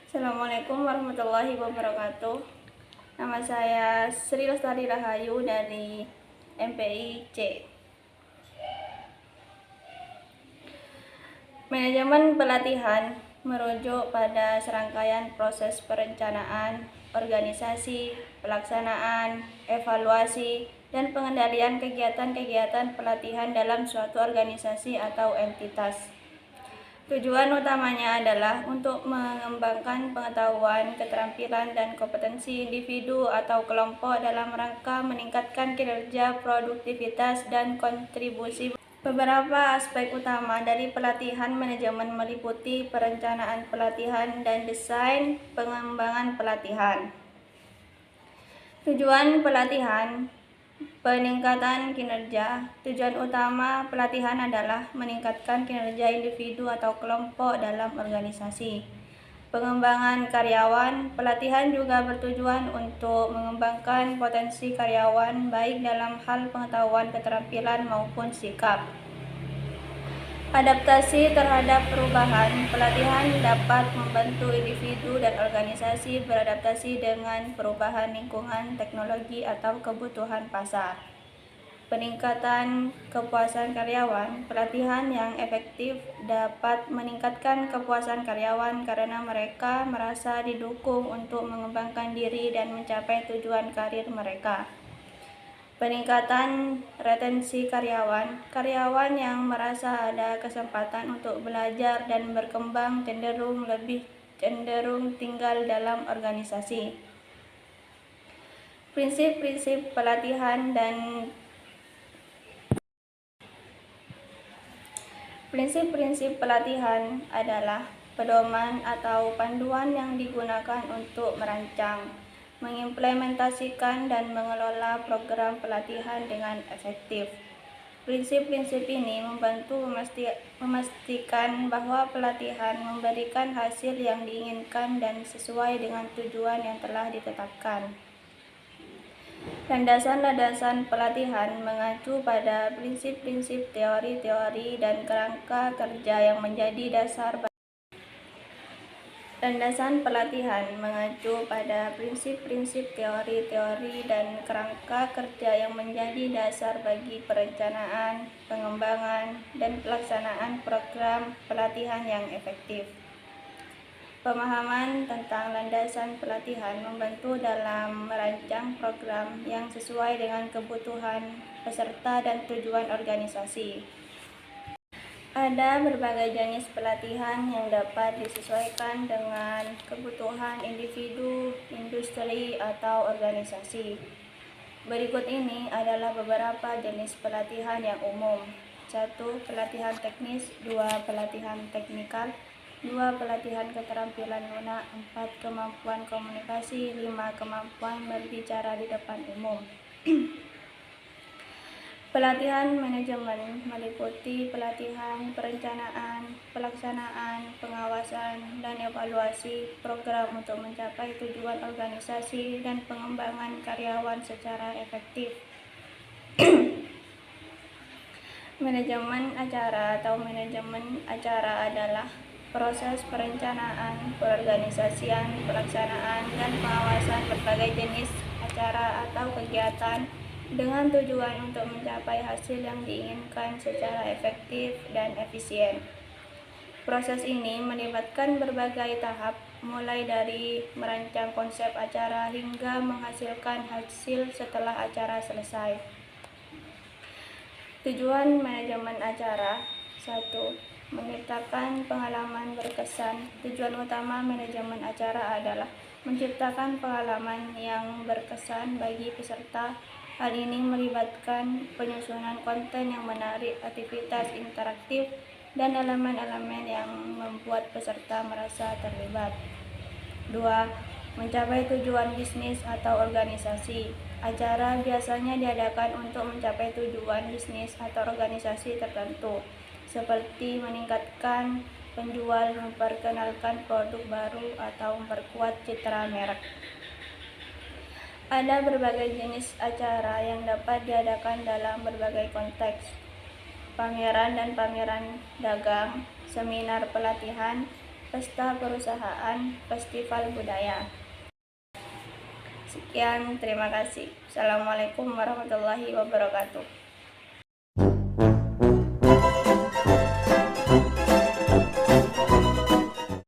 Assalamualaikum warahmatullahi wabarakatuh. Nama saya Sri Lestari Rahayu dari MPI C. Manajemen pelatihan merujuk pada serangkaian proses perencanaan, organisasi, pelaksanaan, evaluasi, dan pengendalian kegiatan-kegiatan pelatihan dalam suatu organisasi atau entitas. Tujuan utamanya adalah untuk mengembangkan pengetahuan, keterampilan, dan kompetensi individu atau kelompok dalam rangka meningkatkan kinerja, produktivitas, dan kontribusi. Beberapa aspek utama dari pelatihan manajemen meliputi perencanaan pelatihan dan desain pengembangan pelatihan. Tujuan pelatihan: peningkatan kinerja. Tujuan utama pelatihan adalah meningkatkan kinerja individu atau kelompok dalam organisasi. Pengembangan karyawan. Pelatihan juga bertujuan untuk mengembangkan potensi karyawan baik dalam hal pengetahuan, keterampilan, maupun sikap. Adaptasi terhadap perubahan. Pelatihan dapat membantu individu dan organisasi beradaptasi dengan perubahan lingkungan, teknologi, atau kebutuhan pasar. Peningkatan kepuasan karyawan. Pelatihan yang efektif dapat meningkatkan kepuasan karyawan karena mereka merasa didukung untuk mengembangkan diri dan mencapai tujuan karir mereka. Peningkatan retensi karyawan. Karyawan yang merasa ada kesempatan untuk belajar dan berkembang cenderung tinggal dalam organisasi. Prinsip-prinsip pelatihan dan prinsip-prinsip pelatihan adalah pedoman atau panduan yang digunakan untuk merancang, mengimplementasikan, dan mengelola program pelatihan dengan efektif. Prinsip-prinsip ini membantu memastikan bahwa pelatihan memberikan hasil yang diinginkan dan sesuai dengan tujuan yang telah ditetapkan. Landasan-landasan pelatihan mengacu pada prinsip-prinsip teori-teori dan kerangka kerja yang menjadi dasar. Landasan pelatihan mengacu pada prinsip-prinsip teori-teori dan kerangka kerja yang menjadi dasar bagi perencanaan, pengembangan, dan pelaksanaan program pelatihan yang efektif. Pemahaman tentang landasan pelatihan membantu dalam merancang program yang sesuai dengan kebutuhan peserta dan tujuan organisasi. Ada berbagai jenis pelatihan yang dapat disesuaikan dengan kebutuhan individu, industri, atau organisasi. Berikut ini adalah beberapa jenis pelatihan yang umum. 1. Pelatihan teknis. 2. Pelatihan teknikal. 2. Pelatihan keterampilan lunak. 4. Kemampuan komunikasi. 5. Kemampuan berbicara di depan umum. Pelatihan manajemen meliputi pelatihan perencanaan, pelaksanaan, pengawasan, dan evaluasi program untuk mencapai tujuan organisasi dan pengembangan karyawan secara efektif. Manajemen acara atau manajemen acara adalah proses perencanaan, perorganisasian, pelaksanaan, dan pengawasan berbagai jenis acara atau kegiatan dengan tujuan untuk mencapai hasil yang diinginkan secara efektif dan efisien. Proses ini melibatkan berbagai tahap, mulai dari merancang konsep acara hingga menghasilkan hasil setelah acara selesai. Tujuan manajemen acara. 1. Menciptakan pengalaman berkesan. Tujuan utama manajemen acara adalah menciptakan pengalaman yang berkesan bagi peserta. Hal ini melibatkan penyusunan konten yang menarik, aktivitas interaktif, dan elemen-elemen yang membuat peserta merasa terlibat. 2. Mencapai tujuan bisnis atau organisasi. Acara biasanya diadakan untuk mencapai tujuan bisnis atau organisasi tertentu, seperti meningkatkan penjual, memperkenalkan produk baru, atau memperkuat citra merek. Ada berbagai jenis acara yang dapat diadakan dalam berbagai konteks. Pameran dan pameran dagang, seminar pelatihan, pesta perusahaan, festival budaya. Sekian, terima kasih. Assalamualaikum warahmatullahi wabarakatuh.